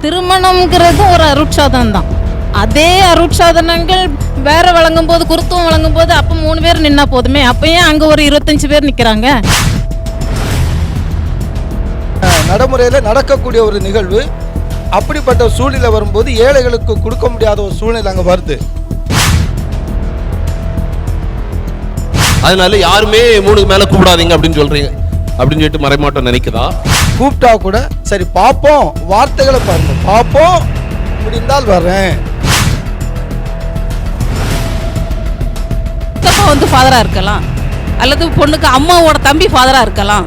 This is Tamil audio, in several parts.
திருமணம்ங்கிறது ஒரு அருட்சாதனம் தான். அதே அருட்சாதனங்கள் வேற வழங்கும் போது, குருத்துவம் வழங்கும் போது அப்போ 3 பேர் நின்னா போதுமே, அப்போ ஏன் அங்கே ஒரு 25 பேர் நிற்கிறாங்க? நடைமுறையில் நடக்கக்கூடிய ஒரு நிகழ்வு. அப்படிப்பட்ட சூழ்நிலை வரும்போது ஏழைகளுக்கு கொடுக்க முடியாத ஒரு சூழ்நிலை அங்கே வருது. அதனால யாருமே 3க்கு மேல கூப்பிடாதீங்க அப்படின்னு சொல்றீங்க அப்படின்னு சொல்லிட்டு மறைமாட்டம் நினைக்குதா? கூப்பிட்டா கூட சரி பார்ப்போம், வார்த்தைகளை பாருங்க, பார்ப்போம், முடிந்தால் வர்றேன். வந்து ஃபாதரா இருக்கலாம், அல்லது பொண்ணுக்கு அம்மாவோட தம்பி ஃபாதரா இருக்கலாம்,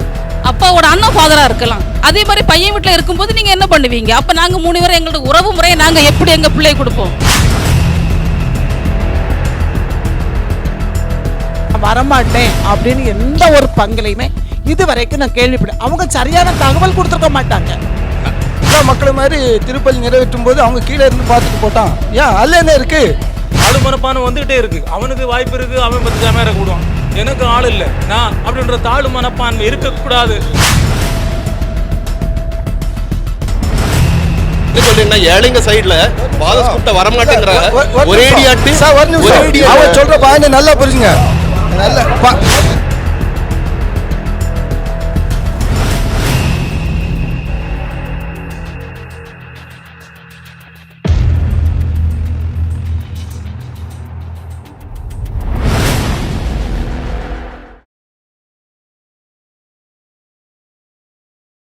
அப்பாவோட அண்ணன் ஃபாதரா இருக்கலாம். அதே மாதிரி பையன் வீட்டில் இருக்கும்போது நீங்க என்ன பண்ணுவீங்க? அப்ப நாங்க 3 பேரும் எங்களோட உறவு முறையை நாங்க எப்படி எங்க பிள்ளை கொடுப்போம்? வரமாட்டேன் அப்படின்னு எந்த ஒரு பங்குலையுமே இது வரைக்கும் நான் கேள்விப்பட்டேன். அவங்க சரியான தகவல் கொடுத்துருக்க மாட்டாங்க. எல்லா மக்கள் மாதிரி திருப்பலி நிறைவேற்றும் போது அவங்க கீழே இருந்து பார்த்துட்டு போட்டான். ஏன் அல்ல என்ன இருக்கு? ஆளு மனப்பான வந்துகிட்டே இருக்கு. அவனுக்கு வாய்ப்பு இருக்கு, அவன் 10 ஜாமேரை கூடுவான், எனக்கு ஆள் இல்லை நான் அப்படின்ற தாழ்வு மனப்பான்மை இருக்கக்கூடாது. சொல்றீங்கன்னா ஏழைங்க சைடுல பாதஸ் கூப்பிட்ட வரமாட்டேங்கிற ஒரே அவன் சொல்ற பாயிண்ட் நல்லா புரிஞ்சுங்க. நல்ல